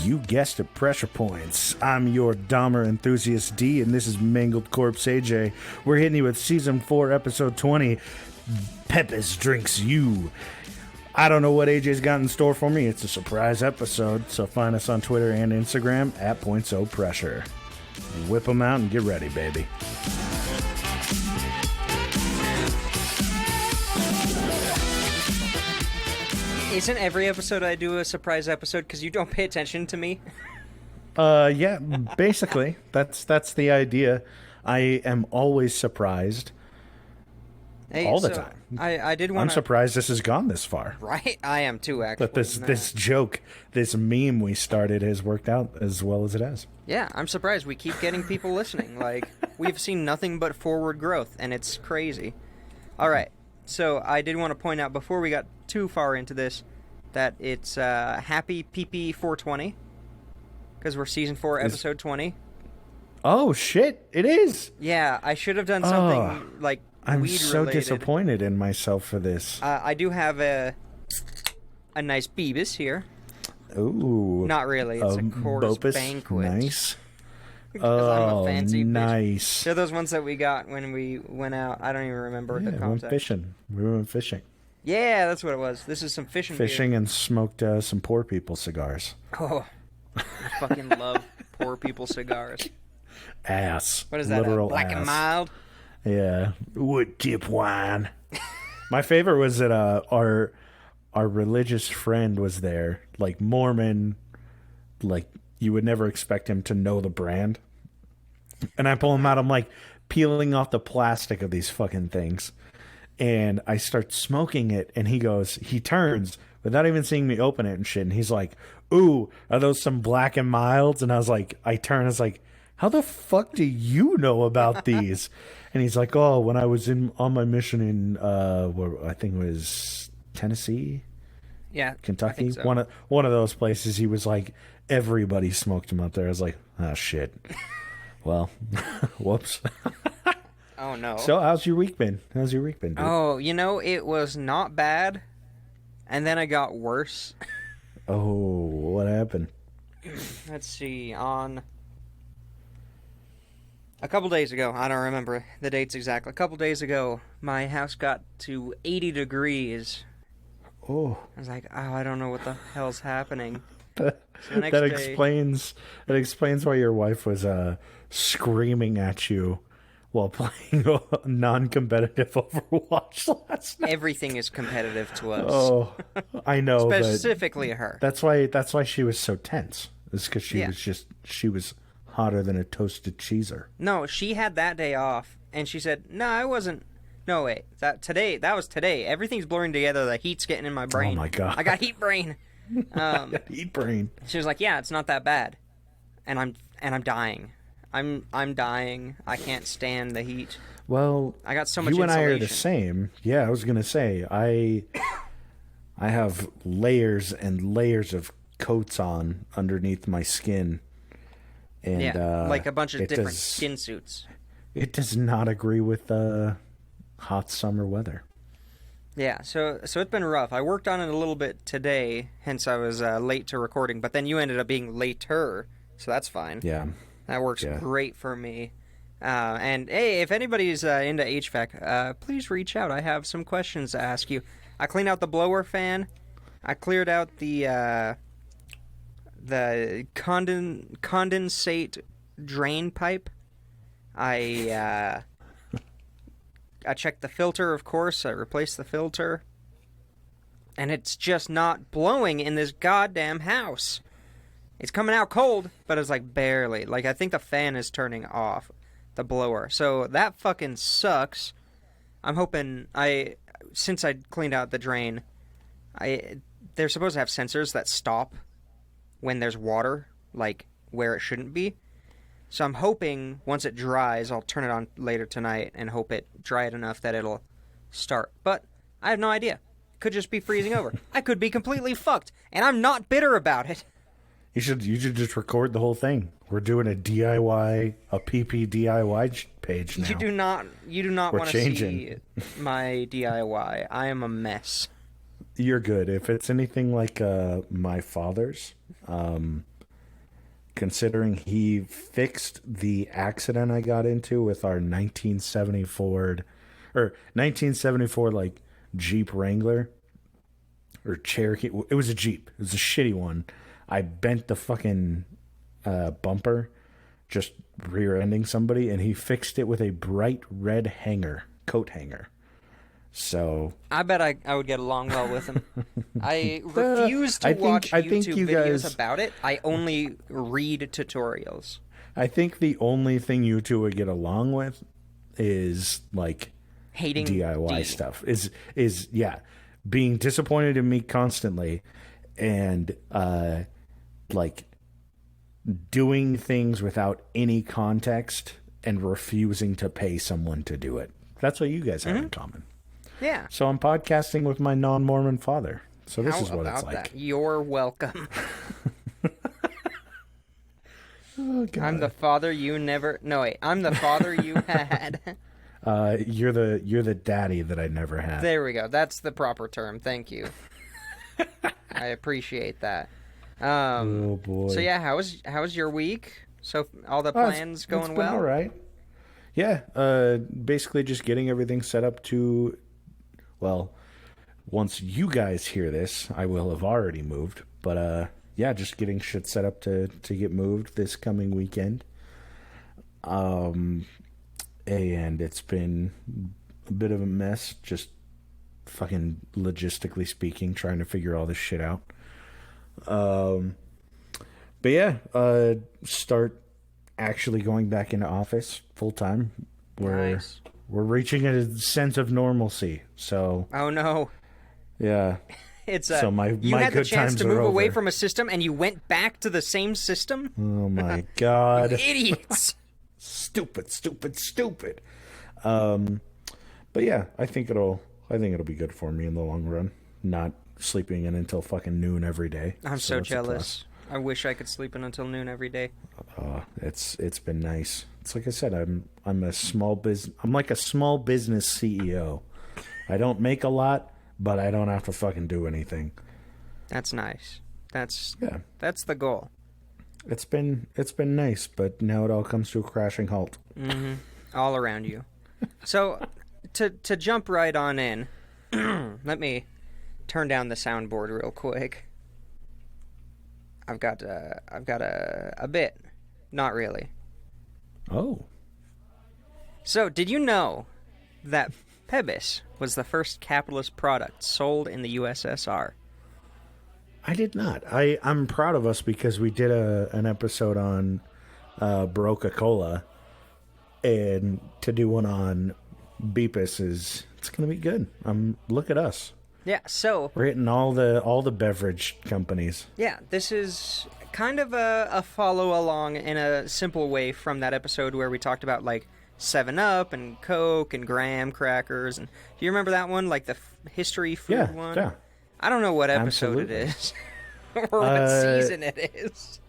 You guessed it, Pressure Points. I'm your Dahmer enthusiast D, and this is Mangled Corpse AJ. We're hitting you with Season 4, Episode 20, Pebis Drinks You. I don't know what AJ's got in store for me. It's a surprise episode, so find us on Twitter and Instagram at @PointSoPressure. Whip them out and get ready, baby. Isn't every episode I do a surprise episode because you don't pay attention to me? Yeah, basically. That's the idea. I am always surprised. Hey, all the time. I did want I'm surprised this has gone this far. Right? I am too, actually. But this joke, this meme we started has worked out as well as it has. Yeah, I'm surprised. We keep getting people listening. Like, we've seen nothing but forward growth, and it's crazy. All right. So I did want to point out before we got too far into this that it's happy PP 420 because we're season 4 episode 20. Oh shit! It is. Yeah, I should have done something like I'm weed so related. disappointed in myself for this. I do have a nice Pebis here. Ooh, not really. It's a Coors Bopus. Banquet. Nice. I'm a fancy nice. Bitch. They're those ones that we got when we went out. I don't even remember the concept. We went fishing. Yeah, that's what it was. This is some fishing beer. And smoked some poor people cigars. Oh, I fucking love poor people cigars. Ass. What is that? Literal Black ass. and mild? Yeah. Wood tip wine. My favorite was that our religious friend was there, like Mormon, like you would never expect him to know the brand. And I pull him out, I'm like peeling off the plastic of these fucking things. And I start smoking it, and he turns without even seeing me open it and shit. And he's like, ooh, are those some Black and Milds? And I was like, how the fuck do you know about these? And he's like, oh, when I was on my mission in, I think it was Tennessee? Yeah. Kentucky? I think so. One of those places, he was like, everybody smoked them up there. I was like, oh, shit. Well, whoops. Oh, no. So, how's your week been? Dude? Oh, it was not bad, and then it got worse. Oh, what happened? Let's see, on a couple days ago, I don't remember the dates exactly, a couple days ago, my house got to 80 degrees. Oh. I was like, I don't know what the hell's happening. That explains why your wife was screaming at you while playing non-competitive Overwatch last night. Everything is competitive to us. Oh, I know. Specifically her. That's why she was so tense. It's because she was hotter than a toasted cheeser. No, she had that day off, and she said, "No, I wasn't. No, wait, that was today. Everything's blurring together. The heat's getting in my brain. Oh my god, I got heat brain. Heat brain." She was like, "Yeah, it's not that bad," and I'm dying. I'm dying. I can't stand the heat. Well, I got so much you and insulation. I are the same. Yeah, I was gonna say I have layers and layers of coats on underneath my skin, and like a bunch of different skin suits. It does not agree with hot summer weather. Yeah, so it's been rough. I worked on it a little bit today, hence I was late to recording. But then you ended up being later, so that's fine. Yeah. That works great for me. And, hey, if anybody's into HVAC, please reach out. I have some questions to ask you. I cleaned out the blower fan. I cleared out the condensate drain pipe. I checked the filter, of course. I replaced the filter. And it's just not blowing in this goddamn house. It's coming out cold, but it's like barely. Like, I think the fan is turning off, the blower. So that fucking sucks. I'm hoping since I cleaned out the drain, they're supposed to have sensors that stop when there's water, like where it shouldn't be. So I'm hoping once it dries, I'll turn it on later tonight and hope it dried enough that it'll start. But I have no idea. Could just be freezing over. I could be completely fucked, and I'm not bitter about it. You should just record the whole thing. We're doing a DIY, a PP DIY page now. You do not want to see my DIY. I am a mess. You're good. If it's anything like my father's, considering he fixed the accident I got into with our 1974 like Jeep Wrangler or Cherokee. It was a Jeep. It was a shitty one. I bent the fucking bumper, just rear-ending somebody, and he fixed it with a bright red coat hanger. So I bet I would get along well with him. I refuse to watch YouTube videos about it. I only read tutorials. I think the only thing you two would get along with is like hating DIY stuff. Is being disappointed in me constantly, and like doing things without any context and refusing to pay someone to do it. That's what you guys have in common. Yeah. So I'm podcasting with my non-Mormon father. So this is what it's like. That? You're welcome. Oh, God. I'm the father you never... No, wait. I'm the father you had. You're the daddy that I never had. There we go. That's the proper term. Thank you. I appreciate that. Oh, boy. So, yeah, how's your week? So, all the plans going well? All right. Yeah. Basically just getting everything set up to... Well, once you guys hear this, I will have already moved. But, yeah, just getting shit set up to get moved this coming weekend. And it's been a bit of a mess, just fucking logistically speaking, trying to figure all this shit out. But, yeah, start actually going back into office full-time. Nice. We're reaching a sense of normalcy, so... Oh, no. Yeah. It's so you had the chance to move away over. from a system, and you went back to the same system? Oh, my God. Idiots. Stupid. But, yeah, I think it'll be good for me in the long run. Not sleeping in until fucking noon every day. I'm so jealous. I wish I could sleep in until noon every day. It's been nice. It's like I said, I'm like a small business CEO. I don't make a lot, but I don't have to fucking do anything. That's nice. That's the goal. It's been nice, but now it all comes to a crashing halt. Mm-hmm. All around you. So to jump right on in, let me turn down the soundboard real quick. I've got a bit. Not really. Oh. So, did you know that Pebis was the first capitalist product sold in the USSR? I did not. I'm proud of us because we did an episode on Coca-Cola, and to do one on Pebis it's going to be good. Look at us. Yeah, so we're hitting all the beverage companies. Yeah, this is kind of a follow along in a simple way from that episode where we talked about like 7-Up and Coke and graham crackers. And do you remember that one, like the history food one? Yeah. I don't know what episode it is or what season it is.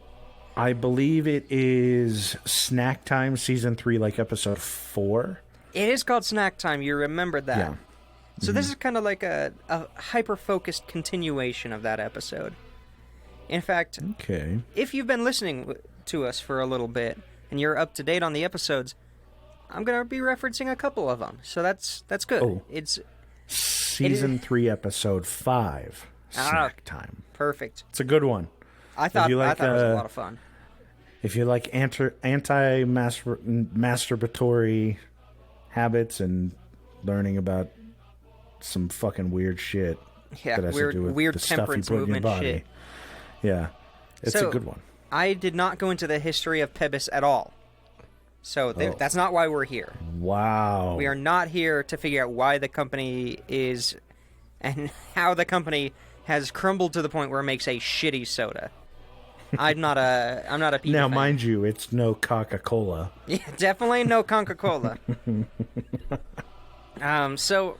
I believe it is Snack Time Season 3, like episode 4. It is called Snack Time. You remembered that. Yeah. So this is kind of like a hyper-focused continuation of that episode. In fact, if you've been listening to us for a little bit and you're up to date on the episodes, I'm going to be referencing a couple of them. So that's good. Oh. It's Season 3, Episode 5, Snack Time. Perfect. It's a good one. I thought it was a lot of fun. If you like anti-masturbatory habits and learning about some fucking weird shit that has to do with the stuff you put in your body. Shit. Yeah. It's a good one. I did not go into the history of Pebis at all. So that's not why we're here. Wow. We are not here to figure out why the company is and how the company has crumbled to the point where it makes a shitty soda. I'm not a Pebis Now, fan. mind you, it's no Coca-Cola. Yeah, definitely no Coca-Cola. So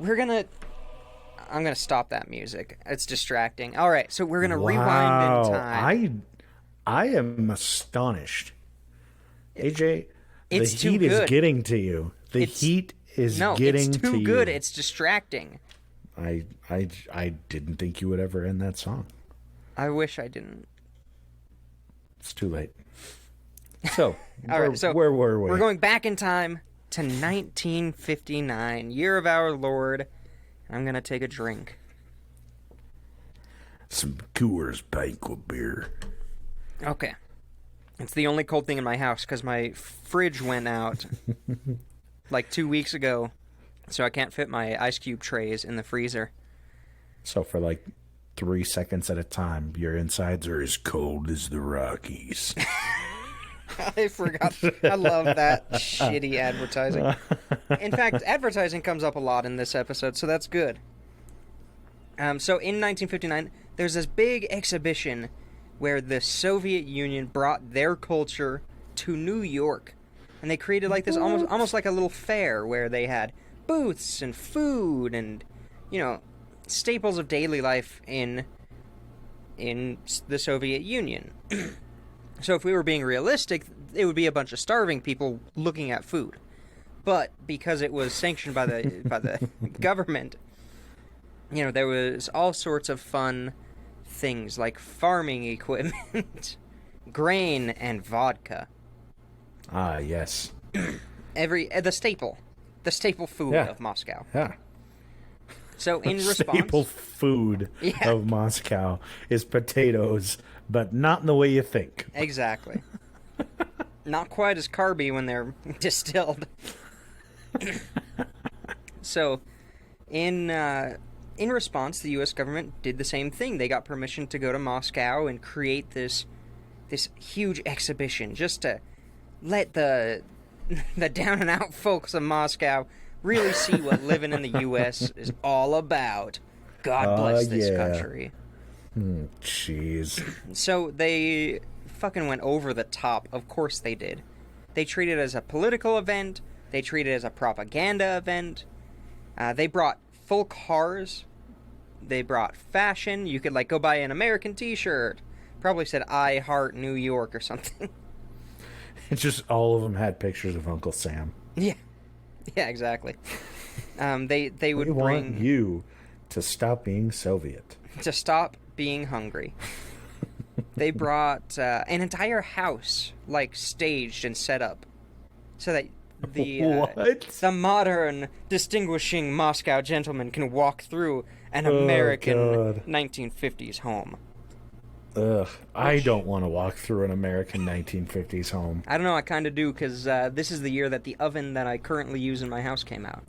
I'm gonna stop that music. It's distracting. All right, so we're gonna rewind in time. I am astonished. AJ, the heat is getting to you. The heat is getting to you. It's too good. It's distracting. I didn't think you would ever end that song. I wish I didn't. It's too late. So, All right, so where were we? We're going back in time to 1959, year of our Lord. I'm going to take a drink. Some Coors Banquet beer. Okay. It's the only cold thing in my house because my fridge went out like 2 weeks ago, so I can't fit my ice cube trays in the freezer. So for like 3 seconds at a time, your insides are as cold as the Rockies. I forgot. I love that shitty advertising. In fact, advertising comes up a lot in this episode, so that's good. So in 1959, there's this big exhibition where the Soviet Union brought their culture to New York. And they created like this almost like a little fair where they had booths and food and, you know, staples of daily life in the Soviet Union. So if we were being realistic, it would be a bunch of starving people looking at food. But because it was sanctioned by the government, you know, there was all sorts of fun things like farming equipment, grain, and vodka. Ah, yes. The staple food of Moscow. Yeah. So in response, staple food of Moscow is potatoes, but not in the way you think. Exactly. Not quite as carby when they're distilled. So, in response, the U.S. government did the same thing. They got permission to go to Moscow and create this huge exhibition just to let the down and out folks of Moscow really see what living in the U.S. is all about. God bless this country. Jeez. So they fucking went over the top. Of course they did. They treated it as a political event. They treated it as a propaganda event. They brought full cars. They brought fashion. You could, like, go buy an American t-shirt. Probably said, I heart New York or something. It's just all of them had pictures of Uncle Sam. Yeah. Yeah, exactly. They would want you to stop being Soviet. To stop being hungry. They brought an entire house, like, staged and set up. So that the modern, distinguishing Moscow gentleman can walk through an American 1950s home. Ugh, I don't want to walk through an American 1950s home. I don't know, I kind of do, because this is the year that the oven that I currently use in my house came out.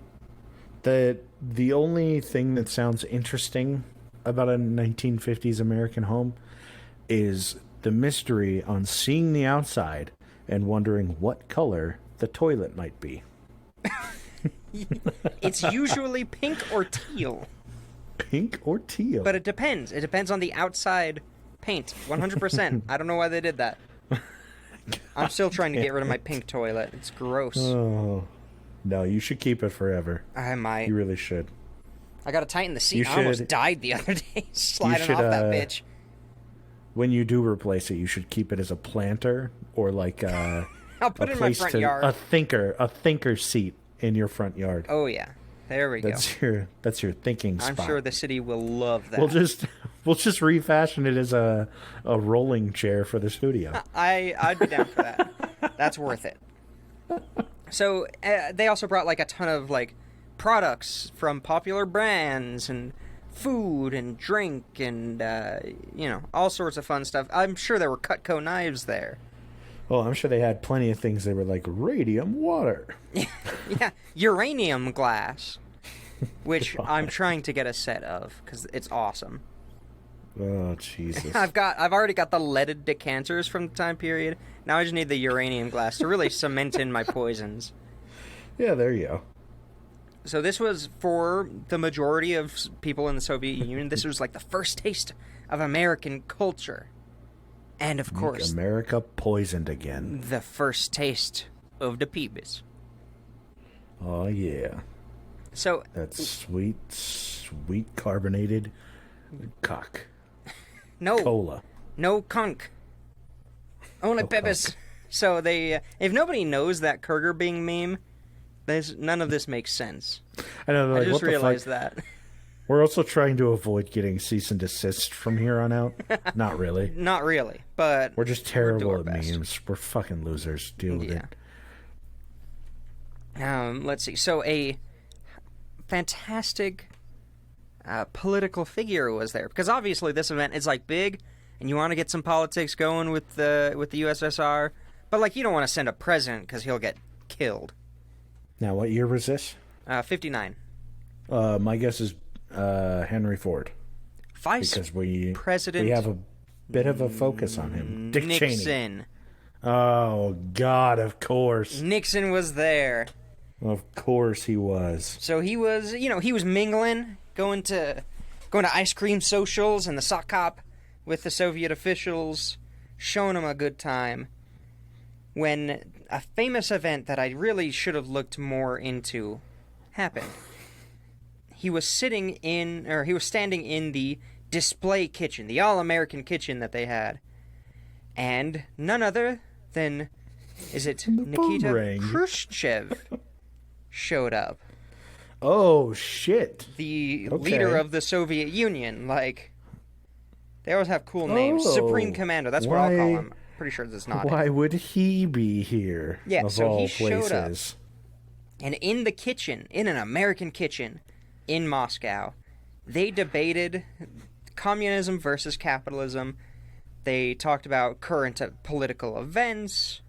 The only thing that sounds interesting about a 1950s American home is the mystery on seeing the outside and wondering what color the toilet might be. It's usually pink or teal. Pink or teal? But it depends. It depends on the outside paint. 100%. I don't know why they did that. I'm still trying to get rid of my pink toilet. It's gross. Oh. No, you should keep it forever. I might. You really should. I gotta tighten the seat. I almost died the other day sliding off that bitch. When you do replace it, you should keep it as a planter or like a I'll put it in my front yard. A thinker seat in your front yard. Oh yeah. There we go. That's your thinking spot. I'm sure the city will love that. We'll just refashion it as a rolling chair for the studio. I'd be down for that. That's worth it. So they also brought like a ton of like products from popular brands and food and drink and all sorts of fun stuff. I'm sure there were Cutco knives there. Well, I'm sure they had plenty of things that were like radium water. Yeah, uranium glass, which I'm trying to get a set of because it's awesome. Oh, Jesus. I've already got the leaded decanters from the time period. Now I just need the uranium glass to really cement in my poisons. Yeah, there you go. So this was for the majority of people in the Soviet Union. This was like the first taste of American culture. And of course, America poisoned again. The first taste of the Pebis. Oh, yeah. So that's sweet carbonated cock. No. Cola. No conch. Only Pebis. So if nobody knows that Kurger Bing meme, none of this makes sense. I know. I just realized that. We're also trying to avoid getting cease and desist from here on out. Not really. Not really, but We're just terrible our at best. memes. We're fucking losers. Deal with it. Let's see. So a fantastic political figure was there, because obviously this event is like big, and you want to get some politics going with the USSR, but like you don't want to send a president because he'll get killed. Now, what year was this? 59. My guess is Henry Ford. Vice Because we President have a bit of a focus on him. Dick Cheney. Nixon. Oh, God, of course. Nixon was there. Of course he was. So he was, he was mingling, going to ice cream socials and the sock hop with the Soviet officials, showing them a good time, when a famous event that I really should have looked more into happened. He was standing in the display kitchen, the all-American kitchen that they had, and none other than, Nikita Khrushchev showed up. Oh, shit. The Okay. leader of the Soviet Union. Like, they always have cool names. Oh, Supreme Commander, that's what I'll call him. Pretty sure that's not Why it. would he be here? Yeah, of so all he showed up. places? And in the kitchen, in an American kitchen in Moscow, they debated communism versus capitalism. They talked about current political events.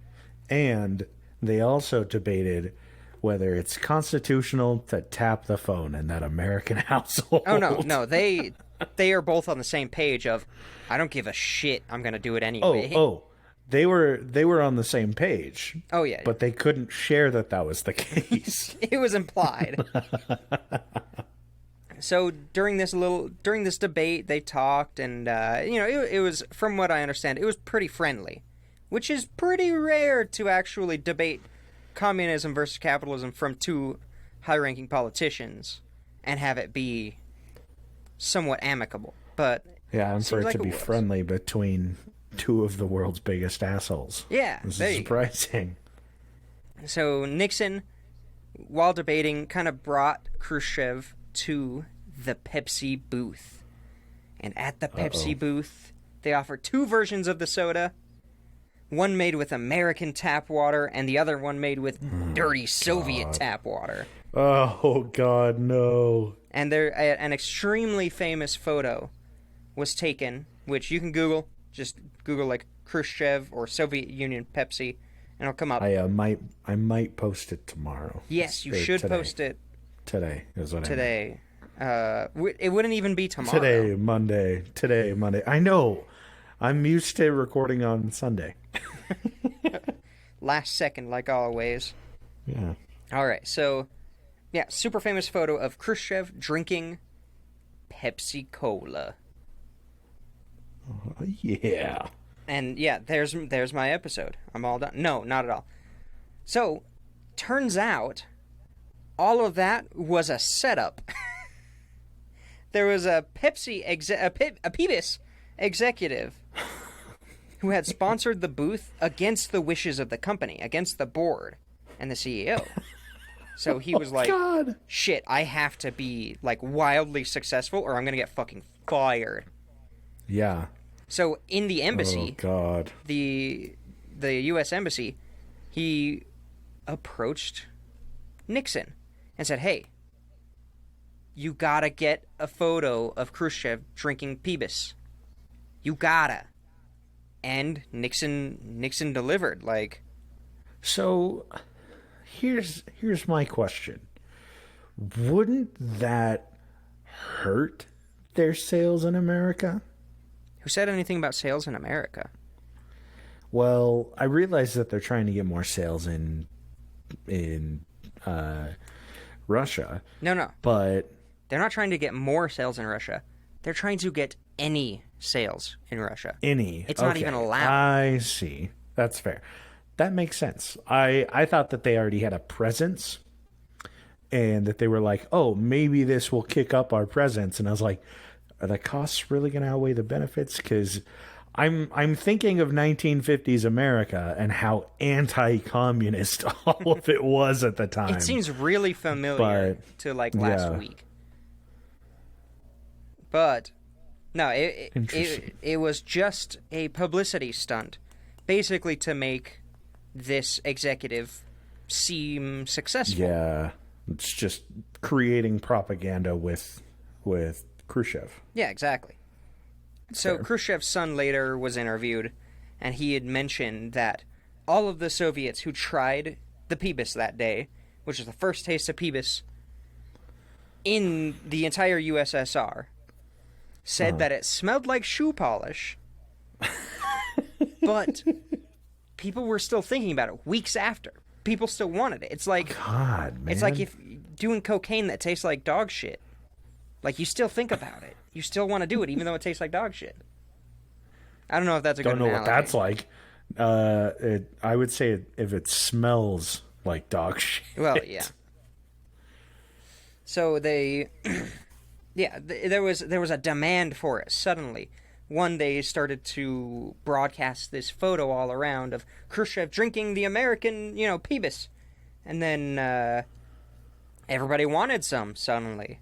And they also debated whether it's constitutional to tap the phone in that American household. Oh, no, they are both on the same page of, I don't give a shit, I'm going to do it anyway. They were on the same page. Oh, yeah. But they couldn't share that was the case. It was implied. So during this debate, they talked, and it was, from what I understand, it was pretty friendly, which is pretty rare to actually debate communism versus capitalism from two high-ranking politicians and have it be somewhat amicable. But yeah, and for it like to be friendly between two of the world's biggest assholes. Yeah, this is surprising. So Nixon, while debating, kind of brought Khrushchev to the Pepsi booth. And at the Pepsi booth, they offered two versions of the soda. One made with American tap water, and the other one made with dirty Soviet tap water. Oh, God, no. And an extremely famous photo was taken, which you can Google. Just Google, like, Khrushchev or Soviet Union Pepsi, and it'll come up. I might post it tomorrow. Yes, you should post it. Today is what today. It wouldn't even be tomorrow. Today, Monday. I know. I'm used to recording on Sunday. Last second, like always. Yeah. All right, so, yeah, super famous photo of Khrushchev drinking Pepsi Cola. Yeah. And, yeah, there's my episode. I'm all done. No, not at all. So, turns out, all of that was a setup. There was a Pebis executive who had sponsored the booth against the wishes of the company, against the board and the CEO. So he was like, God. shit, I have to be, like, wildly successful or I'm going to get fucking fired. Yeah. So in the embassy, oh, God. the U.S. embassy, he approached Nixon and said, hey, you gotta get a photo of Khrushchev drinking Pebis. You gotta. And Nixon delivered, like. So, here's my question. Wouldn't that hurt their sales in America? Who said anything about sales in America? Well, I realize that they're trying to get more sales in Russia. No. But they're not trying to get more sales in Russia. They're trying to get any sales in Russia. It's not even allowed. I see. That's fair. That makes sense. I thought that they already had a presence and that they were like, oh, maybe this will kick up our presence. And I was like, are the costs really going to outweigh the benefits? Because I'm thinking of 1950s America and how anti-communist all of it was at the time. It seems really familiar to, like, last week. But no, Interesting. it was just a publicity stunt, basically to make this executive seem successful. Yeah, it's just creating propaganda with Khrushchev. Yeah, exactly. So Fair. Khrushchev's son later was interviewed, and he had mentioned that all of the Soviets who tried the Pebis that day, which was the first taste of Pebis in the entire USSR, said that it smelled like shoe polish, but people were still thinking about it weeks after. People still wanted it. It's like God, man. it's like if doing cocaine that tastes like dog shit. Like, you still think about it. You still want to do it, even though it tastes like dog shit. I don't know if that's a good Don't know analogy. what that's like. I would say if it smells like dog shit. Well, yeah. So they, there was a demand for it suddenly. One, they started to broadcast this photo all around of Khrushchev drinking the American, Pebis, and then everybody wanted some suddenly.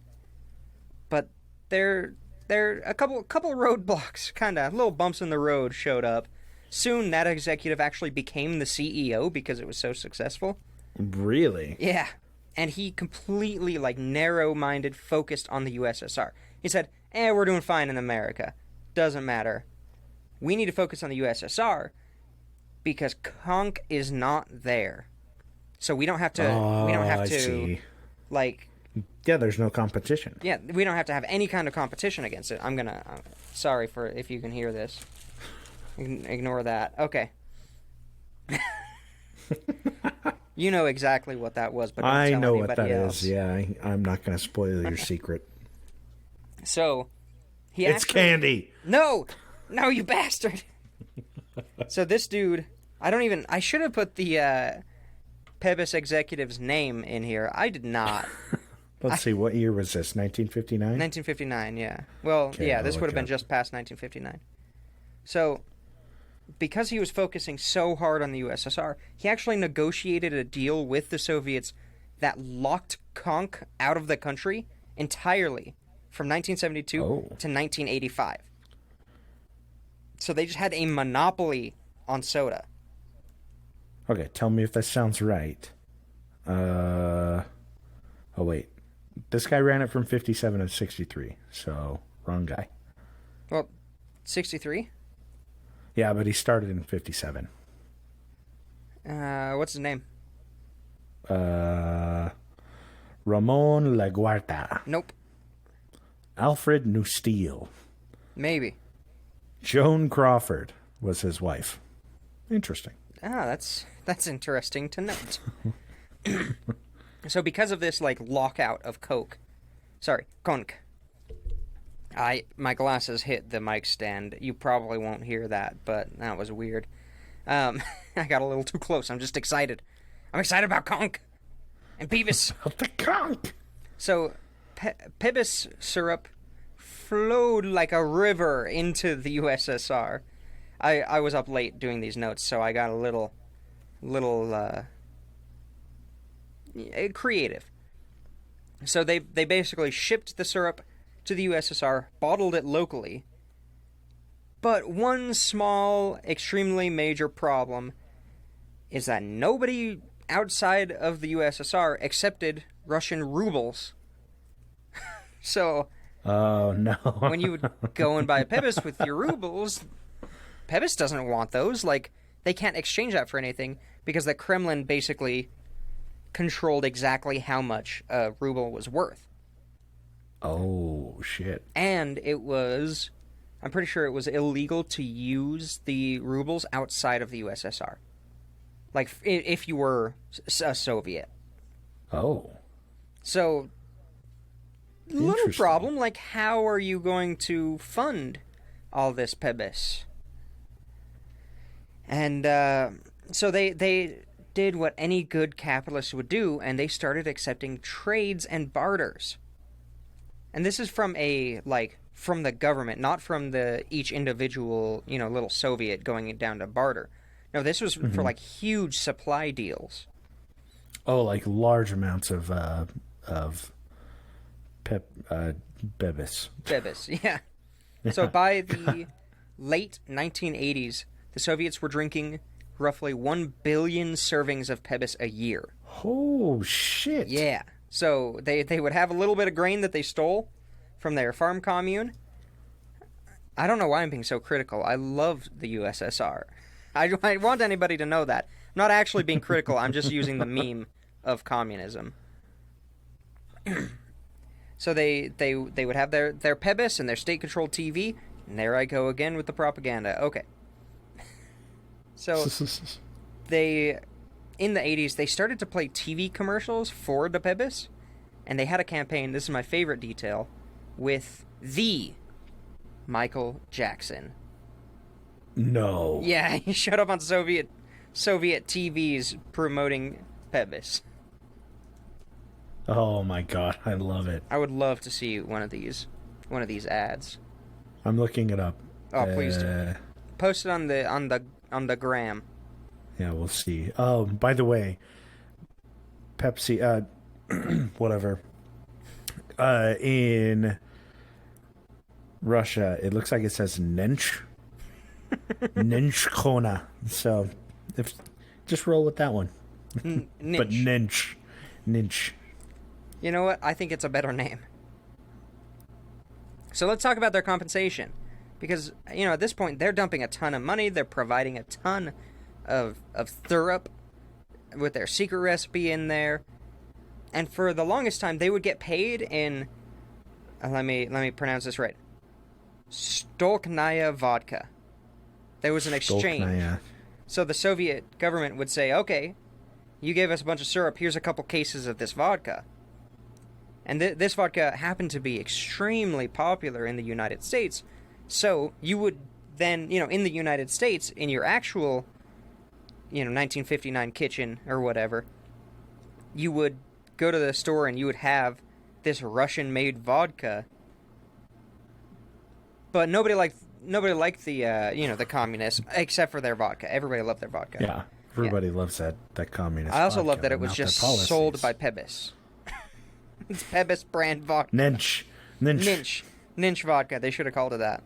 But there a couple roadblocks, kind of little bumps in the road showed up. Soon, that executive actually became the CEO because it was so successful. Really? Yeah. And he completely, narrow-minded, focused on the USSR. He said, we're doing fine in America. Doesn't matter. We need to focus on the USSR because conch is not there. So we don't have to, I see. Yeah, there's no competition. Yeah, we don't have to have any kind of competition against it. Sorry for if you can hear this. Ignore that. Okay. You know exactly what that was, but don't I tell know what anybody that else. is. Yeah, I'm not going to spoil your secret. So, It's candy. No, you bastard. So this dude, I should have put the Pebis executive's name in here. I did not. Let's see, what year was this? 1959? 1959, yeah. Well, Okay, yeah, I'll this look would have it been up. just past 1959. So, because he was focusing so hard on the USSR, he actually negotiated a deal with the Soviets that locked conch out of the country entirely from 1972 to 1985. So they just had a monopoly on soda. Okay, tell me if that sounds right. Oh, wait. This guy ran it from 57 to 63, so wrong guy. Well, 63? Yeah, but he started in 57. What's his name? Ramon Laguarta. Nope. Alfred Nusteel. Maybe. Joan Crawford was his wife. Interesting. Ah, that's interesting to note. So because of this, lockout of conch. My glasses hit the mic stand. You probably won't hear that, but that was weird. I got a little too close. I'm just excited. I'm excited about conch and Pebis. The conch! So, Pebis syrup flowed like a river into the USSR. I was up late doing these notes, so I got a little creative. So they basically shipped the syrup to the USSR, bottled it locally. But one small, extremely major problem is that nobody outside of the USSR accepted Russian rubles. So, Oh, no. when you would go and buy a Pebis with your rubles, Pebis doesn't want those. They can't exchange that for anything because the Kremlin basically controlled exactly how much a ruble was worth. Oh, shit. And I'm pretty sure it was illegal to use the rubles outside of the USSR. If you were a Soviet. Oh. So, little Interesting. problem, how are you going to fund all this Pebis? And so they did what any good capitalist would do, and they started accepting trades and barters. And this is from from the government, not from each individual, little Soviet going down to barter. No, this was for huge supply deals. Oh, large amounts of Pebis. Pebis, yeah. So by the late 1980s, the Soviets were drinking roughly 1 billion servings of Pebis a year. Oh, shit. Yeah. So they would have a little bit of grain that they stole from their farm commune. I don't know why I'm being so critical. I love the USSR. I want anybody to know that. I'm not actually being critical. I'm just using the meme of communism. So they would have their Pebis and their state-controlled TV. And there I go again with the propaganda. Okay. So they, in the 80s, they started to play TV commercials for the Pebis. And they had a campaign, this is my favorite detail, with the Michael Jackson. No. Yeah, he showed up on Soviet TVs promoting Pebis. Oh my god, I love it. I would love to see one of these ads. I'm looking it up. Oh, please do. Post it on the gram. Yeah, we'll see. Oh, by the way, Pepsi, whatever. In Russia, it looks like it says Nench. Nenchkona. So, just roll with that one. But Nench. You know what? I think it's a better name. So let's talk about their compensation. Because, at this point, they're dumping a ton of money. They're providing a ton of syrup with their secret recipe in there. And for the longest time, they would get paid in... let me pronounce this right. Stolknaya vodka. There was an exchange. Stolknaya. So the Soviet government would say, okay, you gave us a bunch of syrup, here's a couple cases of this vodka. And this vodka happened to be extremely popular in the United States. So you would then, in the United States, in your actual, 1959 kitchen or whatever, you would go to the store and you would have this Russian-made vodka. But nobody liked the, the communists, except for their vodka. Everybody loved their vodka. Yeah, everybody loves that communist I also vodka, love that it was not just their policies. sold by Pebis. It's Pebis brand vodka. Nench. Ninch vodka. They should have called it that.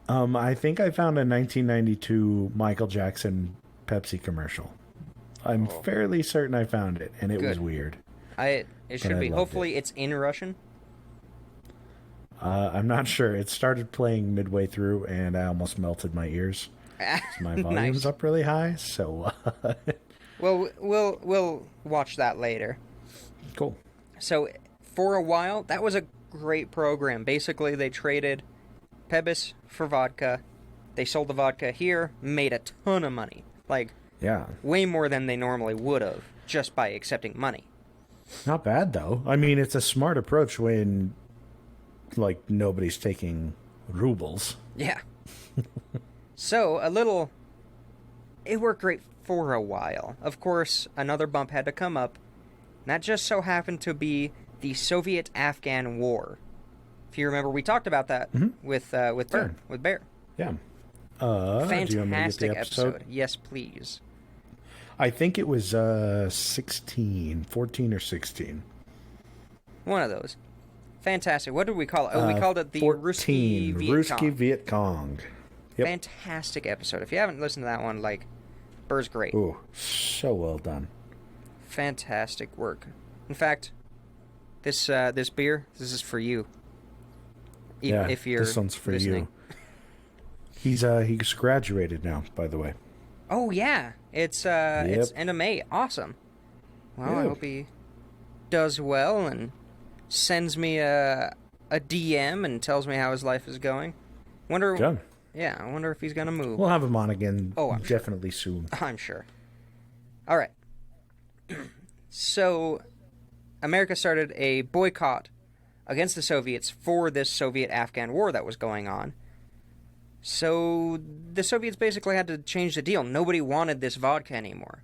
I think I found a 1992 Michael Jackson Pepsi commercial. I'm fairly certain I found it, and it was weird. It should be. Hopefully it's in Russian. I'm not sure. It started playing midway through, and I almost melted my ears. So my volume's up really high, so... Well, we'll watch that later. Cool. So, for a while, that was a great program. Basically, they traded Pebis for vodka. They sold the vodka here, made a ton of money. Way more than they normally would have, just by accepting money. Not bad, though. I mean, it's a smart approach when, nobody's taking rubles. Yeah. So, it worked great for a while. Of course, another bump had to come up. And that just so happened to be the Soviet-Afghan War. If you remember, we talked about that with Bear. Yeah. Fantastic do you want me to get the episode. Yes, please. I think it was 14 or 16. One of those. Fantastic. What did we call it? Oh, we called it the 14, Ruski Viet Cong. Yep. Fantastic episode. If you haven't listened to that one, Burr's great. Ooh, so well done. Fantastic work. In fact, this beer, this is for you. If you're this one's for listening. you. He's graduated now, by the way. Oh yeah, it's end of May. Awesome. Well, I hope he does well and sends me a DM and tells me how his life is going. Good. Yeah, I wonder if he's gonna move. We'll have him on again. I'm definitely soon. I'm sure. All right. So, America started a boycott against the Soviets for this Soviet-Afghan war that was going on. So, the Soviets basically had to change the deal. Nobody wanted this vodka anymore.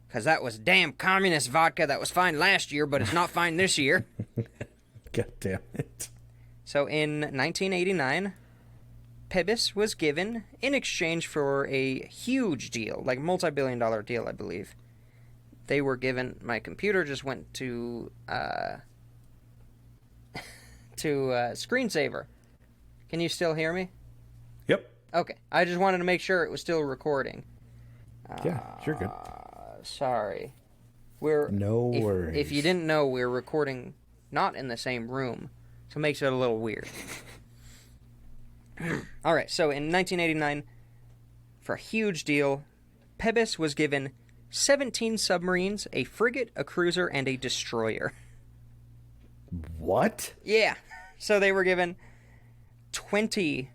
Because that was damn communist vodka that was fine last year, but it's not fine this year. God damn it. So, in 1989, Pebis was given in exchange for a huge deal, multi-billion-dollar deal, I believe. They were given... My computer just went to screensaver. Can you still hear me? Yep. Okay. I just wanted to make sure it was still recording. Yeah, you're good. Sorry. No worries. If you didn't know, we're recording not in the same room, so it makes it a little weird. All right, so in 1989, for a huge deal, Pebis was given 17 submarines, a frigate, a cruiser, and a destroyer. What? Yeah. So they were given 20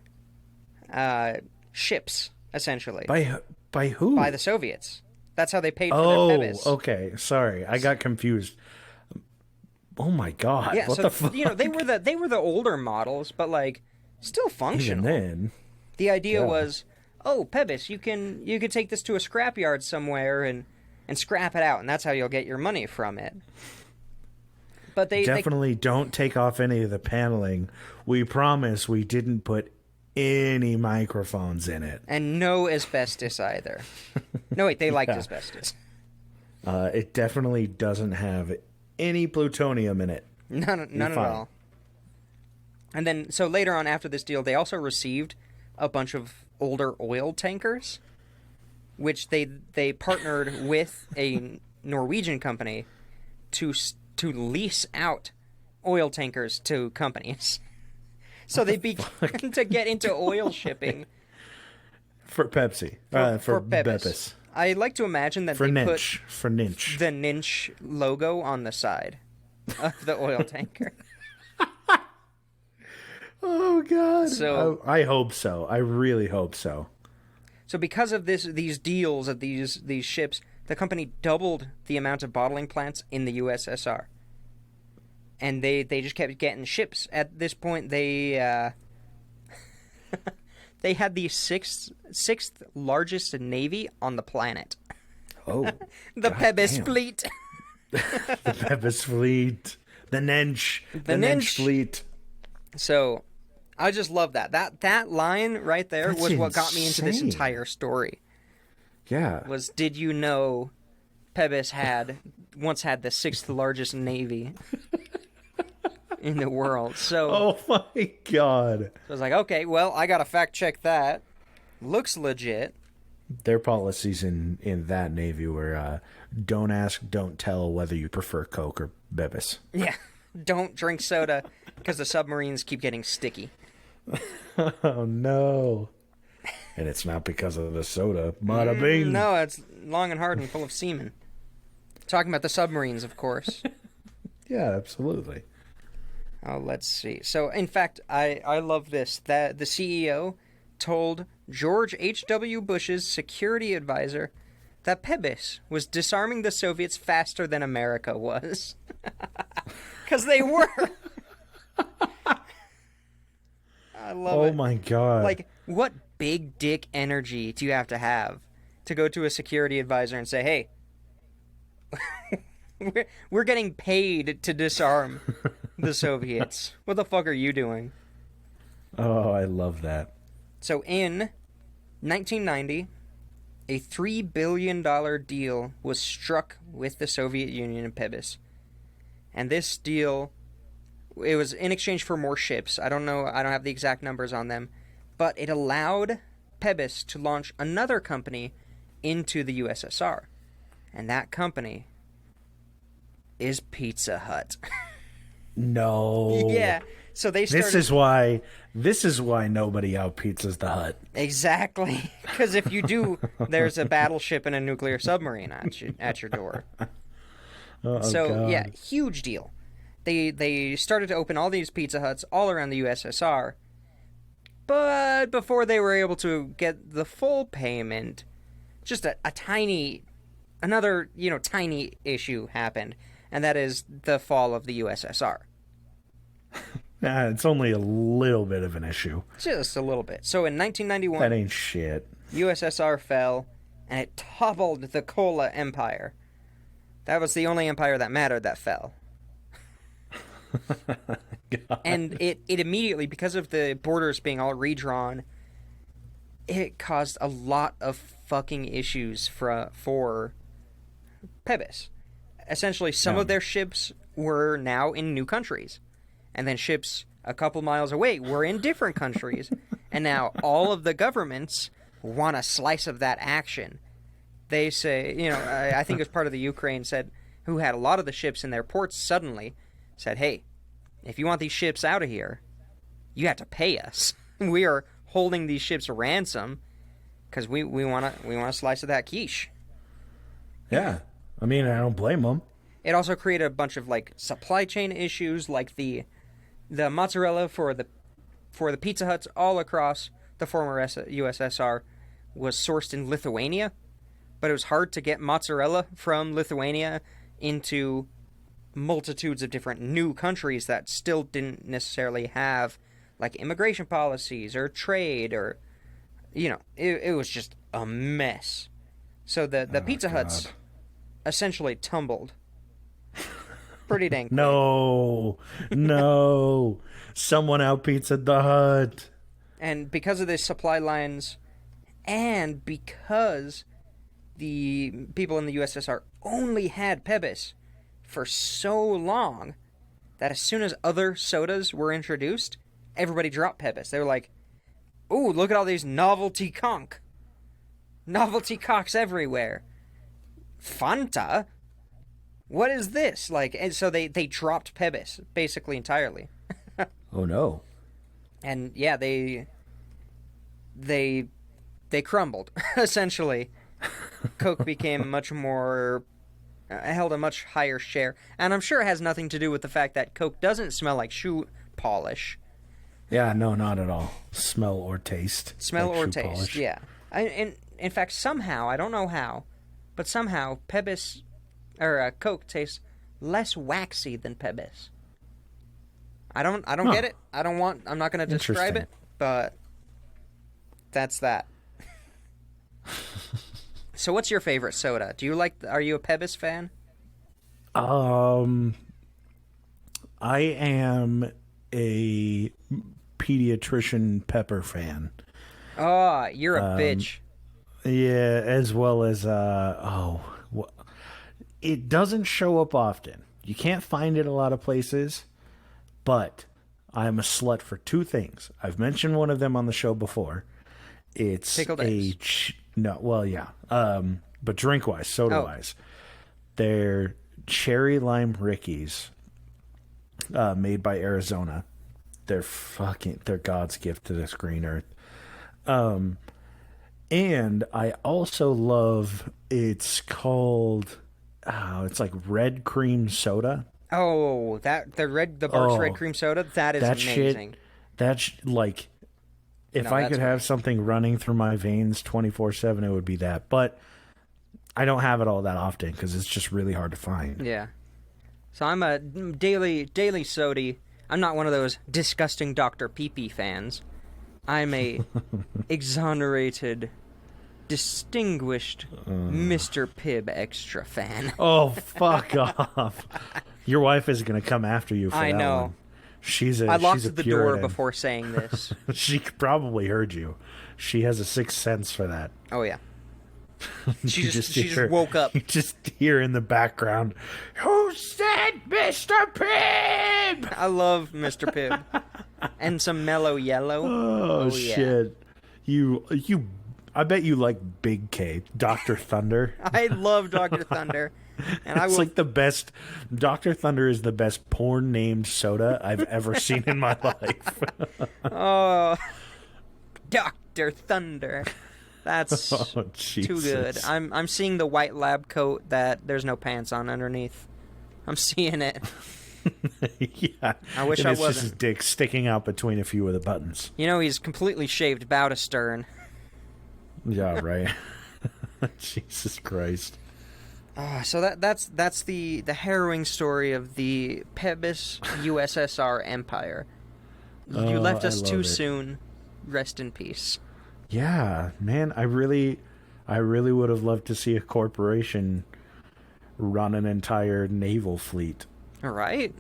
ships, essentially. By who? By the Soviets. That's how they paid for their Pebis. Oh, okay. Sorry, I got confused. Oh my god! Yeah, what so the fuck? they were the older models, but like still functional. Even then, the idea yeah. was, oh, Pebis, you could take this to a scrapyard somewhere and scrap it out, and that's how you'll get your money from it. But they definitely don't take off any of the paneling. We promise we didn't put any microphones in it. And no asbestos either. No, wait, they liked asbestos. It definitely doesn't have any plutonium in it. None at all. And then, so later on after this deal, they also received a bunch of older oil tankers, which they partnered with a Norwegian company to lease out oil tankers to companies. So they began to get into oil shipping. For Pepsi. For Pebis. I like to imagine that for they Ninch. put For Ninch. the Ninch logo on the side of the oil tanker. Oh, God. So I hope so. I really hope so. So because of these deals of these ships, the company doubled the amount of bottling plants in the USSR. And they just kept getting ships. At this point, they they had the sixth largest navy on the planet. Oh, the Pebis fleet. The Pebis fleet. The Nench. The Nench fleet. So, I just love that. That line right there was what got me into this entire story. Yeah. Was, did you know Pebis once had the sixth largest navy in the world? So, oh my God. So I was like, okay, well, I gotta fact check that. Looks legit. Their policies in that navy were don't ask, don't tell whether you prefer Coke or Bebis. Yeah. Don't drink soda because the submarines keep getting sticky. Oh no. And it's not because of the soda. Bada bing. No, it's long and hard and full of semen. Talking about the submarines, of course. Yeah, absolutely. Oh, let's see. So, in fact, I love this. That the CEO told George H.W. Bush's security advisor that Pebis was disarming the Soviets faster than America was. Because they were. I love it. Oh my God. Like, what big dick energy do you have to go to a security advisor and say, hey, we're getting paid to disarm the Soviets. What the fuck are you doing? Oh, I love that. So in 1990, a $3 billion deal was struck with the Soviet Union and Pebis. And this deal, it was in exchange for more ships. I don't know, I don't have the exact numbers on them. But it allowed Pebis to launch another company into the USSR. And that company is Pizza Hut. No. Yeah. So they started... This is why nobody out pizzas the Hut. Exactly. Because if you do, there's a battleship and a nuclear submarine at your door. Oh, so, God. yeah, huge deal. They started to open all these Pizza Huts all around the USSR. But before they were able to get the full payment, just a tiny issue happened. And that is the fall of the USSR. Nah, it's only a little bit of an issue. Just a little bit. So in 1991... That ain't shit. USSR fell, and it toppled the Kola Empire. That was the only empire that mattered that fell. And it immediately, because of the borders being all redrawn, it caused a lot of fucking issues for Pebis. Essentially, some of their ships were now in new countries. And then ships a couple miles away. We're in different countries. And now all of the governments want a slice of that action. They say, I think it was part of the Ukraine said, who had a lot of the ships in their ports suddenly said, hey, if you want these ships out of here, you have to pay us. We are holding these ships ransom because we want a slice of that quiche. Yeah. I mean, I don't blame them. It also created a bunch of supply chain issues, like the mozzarella for the Pizza Huts all across the former USSR was sourced in Lithuania, but it was hard to get mozzarella from Lithuania into multitudes of different new countries that still didn't necessarily have immigration policies or trade or it was just a mess. So the Pizza Huts essentially tumbled pretty dang quick. No. Someone out-pizzaed the Hut. And because of the supply lines, and because the people in the USSR only had Pebis for so long, that as soon as other sodas were introduced, everybody dropped Pebis. They were like, ooh, look at all these novelty conch. Novelty cocks everywhere. Fanta? What is this? And so they dropped Pebis basically entirely. Oh no. And yeah, they crumbled essentially. Coke became much more held a much higher share, and I'm sure it has nothing to do with the fact that Coke doesn't smell like shoe polish. Yeah, no, not at all. Smell or taste. Polish. Yeah. In fact, somehow, I don't know how, but somehow Pebis or Coke tastes less waxy than Pebis. I don't get it. I'm not going to describe it, but that's that. So what's your favorite soda? Are you a Pebis fan? I am a pediatrician pepper fan. Oh, you're a bitch. Yeah, as well as it doesn't show up often. You can't find it a lot of places, but I'm a slut for two things. I've mentioned one of them on the show before. It's Pickled eggs. But drink-wise, soda-wise, they're cherry lime Rickies, made by Arizona. They're God's gift to this green earth. And I also love, it's called, it's like red cream soda. Oh, the Barks red cream soda, that is amazing. If I could have something running through my veins 24/7, it would be that. But I don't have it all that often because it's just really hard to find. Yeah. So I'm a daily sody. I'm not one of those disgusting Dr. Pee-Pee fans. I'm a exonerated, distinguished Mr. Pibb extra fan. Oh, fuck off. Your wife is going to come after you for that know. one. I locked the Puritan. door before saying this. She probably heard you. She has a sixth sense for that. Oh, yeah. She just woke up. You just hear in the background, "Who said Mr. Pibb?" I love Mr. Pibb. And some Mellow Yellow. Oh shit. Yeah. I bet you like Big K, Dr. Thunder. I love Dr. Thunder. And It's like the best. Dr. Thunder is the best porn named soda I've ever seen in my life. Oh, Dr. Thunder. That's too good. I'm seeing the white lab coat that there's no pants on underneath. I'm seeing it. Yeah. I wish and I it's wasn't. just his dick sticking out between a few of the buttons. He's completely shaved bow to stern. Yeah, right. Jesus Christ. So that's the harrowing story of the Pebis USSR empire. You left us too soon. Rest in peace. Yeah, man, I really would have loved to see a corporation run an entire naval fleet. Right?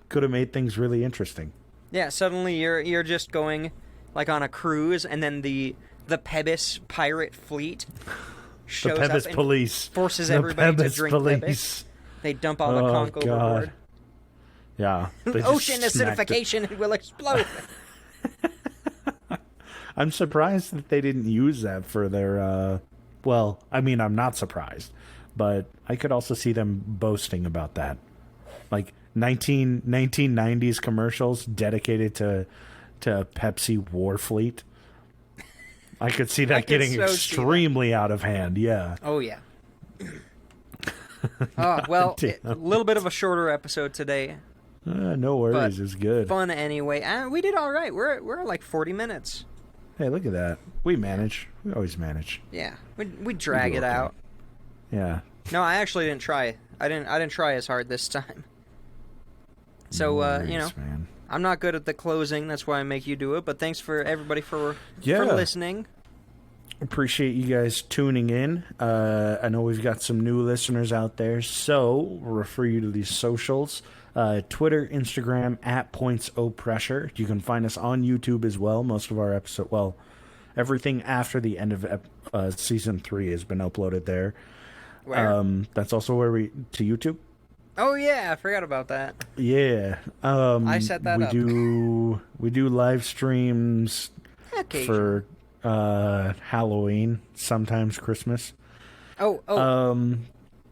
Could have made things really interesting. Yeah, suddenly you're just going on a cruise, and then the Pebis pirate fleet shows the Pebis up police forces the everybody Pebis to drink police. Pebis. They dump all the conch overboard. Yeah. They just Ocean smacked it. acidification will explode. I'm surprised that they didn't use that for their, well, I mean, I'm not surprised, but I could also see them boasting about that. Like 1990s commercials dedicated to Pepsi War Fleet. I could see that getting extremely out of hand, yeah. Oh, yeah. Oh, well, a little bit of a shorter episode today. No worries, it's good. Fun anyway. We did all right. We're at like 40 minutes. Hey, look at that. We manage. We always manage. Yeah, we drag it out. Yeah. No, I actually didn't try. I didn't try as hard this time. So, man. I'm not good at the closing. That's why I make you do it. But thanks for everybody for listening. Appreciate you guys tuning in. I know we've got some new listeners out there, so we'll refer you to these socials. Twitter, Instagram, @PointsOPressure. You can find us on YouTube as well. Most of our episode, well, everything after the end of season 3 has been uploaded there. Where? That's also where to YouTube. Oh yeah, I forgot about that. Yeah. I set that up. We do live streams for Halloween, sometimes Christmas. Oh. I'm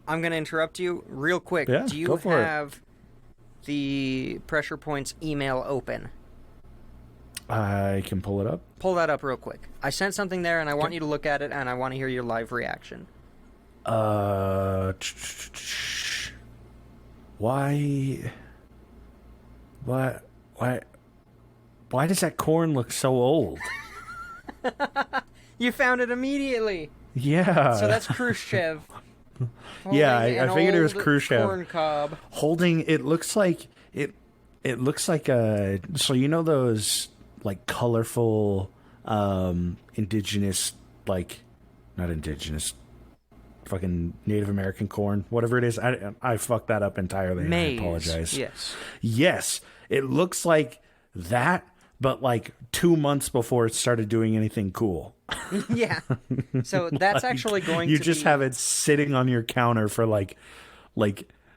going to interrupt you real quick. Yeah, do you go for have the Pressure Points email open? I can pull it up. Pull that up real quick. I sent something there, and I want you to look at it, and I want to hear your live reaction. Why does that corn look so old? You found it immediately. Yeah. So that's Khrushchev. Yeah, I figured it was Khrushchev. Corn cob. Holding, it looks like a, so you know those like colorful indigenous, like not indigenous, fucking Native American corn, whatever it is. I fucked that up entirely. Maize. And I apologize. Yes, it looks like that, but like 2 months before it started doing anything cool. Yeah. So that's Like, actually going you to just have it sitting on your counter for like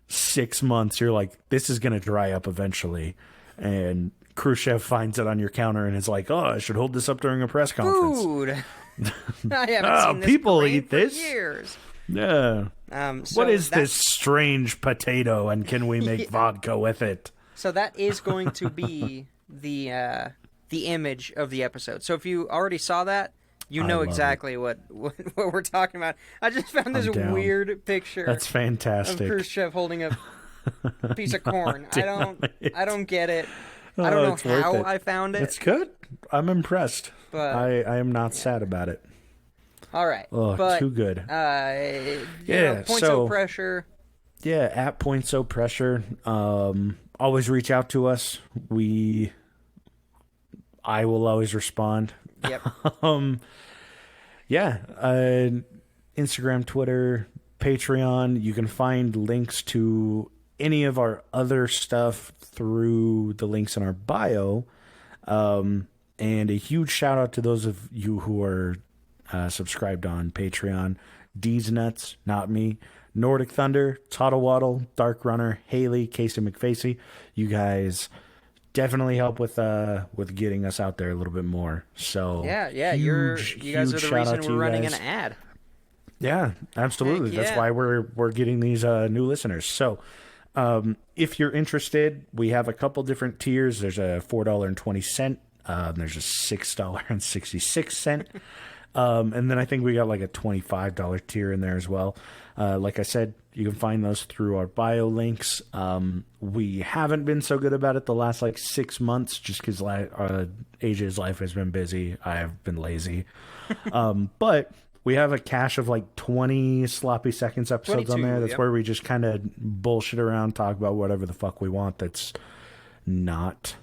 6 months. You're like, this is gonna dry up eventually, and Khrushchev finds it on your counter and is like, oh, I should hold this up during a press conference. Food. I haven't seen this people parade eat for this years. Yeah. So what is this strange potato, and can we make vodka with it? So that is going to be the image of the episode. So if you already saw that, you know exactly what we're talking about. I just found this weird picture. That's fantastic. Of Khrushchev holding a piece of corn. I don't get it. Oh, I don't know how I found it. It's good. I'm impressed. But I am not sad about it. All right. Oh, but, too good. Points of pressure. Yeah, @PointsOPressure. Always reach out to us. I will always respond. Yep. Instagram, Twitter, Patreon. You can find links to any of our other stuff through the links in our bio. And a huge shout out to those of you who are subscribed on Patreon. D's Nuts, not me. Nordic Thunder, Toddle Waddle, Dark Runner, Haley, Casey McFacey. You guys definitely help with getting us out there a little bit more. So yeah, you guys are the reason we're running an ad. Yeah, absolutely. Yeah. That's why we're getting these new listeners. So if you're interested, we have a couple different tiers. There's a $4.20. There's a $6.66. And then I think we got like a $25 tier in there as well. Like I said, you can find those through our bio links. We haven't been so good about it the last 6 months just because AJ's life has been busy. I have been lazy. But we have a cache of 20 Sloppy Seconds episodes on there. That's where we just kind of bullshit around, talk about whatever the fuck we want that's not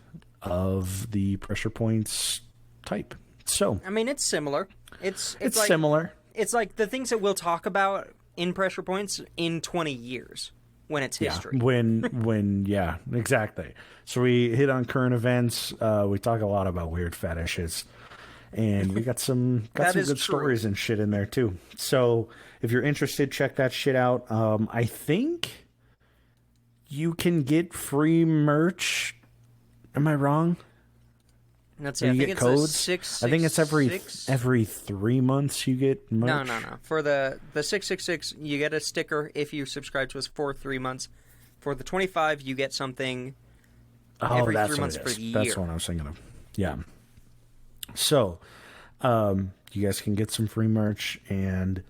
of the Pressure Points type. So I mean, it's similar. It's similar. It's like the things that we'll talk about in Pressure Points in 20 years when it's history. When yeah, exactly. So we hit on current events. We talk a lot about weird fetishes, and we got some good stories and shit in there too. So if you're interested, check that shit out. I think you can get free merch. Am I wrong? Let's see. Or I you think get it's codes. a 666. I think it's every 3 months you get merch. No. For the 666, you get a sticker if you subscribe to us for 3 months. For the 25, you get something every that's 3 what months it for is. the year. That's what I was thinking of. Yeah. So, you guys can get some free merch, and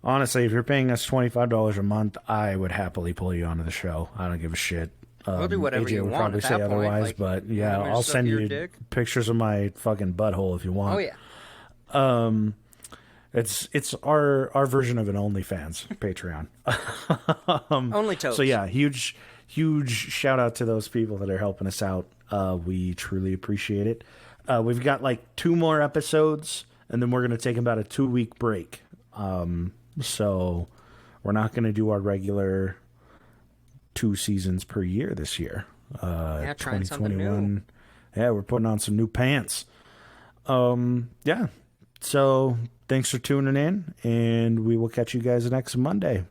honestly, if you're paying us $25 a month, I would happily pull you onto the show. I don't give a shit. We'll do whatever AJ you would want probably at say that point, otherwise, like, but yeah, want me to I'll stuff send your you dick? pictures of my fucking butthole if you want. Oh, yeah. It's our version of an OnlyFans Patreon. Only toes. So yeah, huge shout out to those people that are helping us out. We truly appreciate it. We've got like 2 more episodes, and then we're gonna take about a 2-week break. So we're not gonna do our regular 2 seasons per year this year. Trying something new. Yeah, we're putting on some new pants. Yeah. So thanks for tuning in, and we will catch you guys next Monday.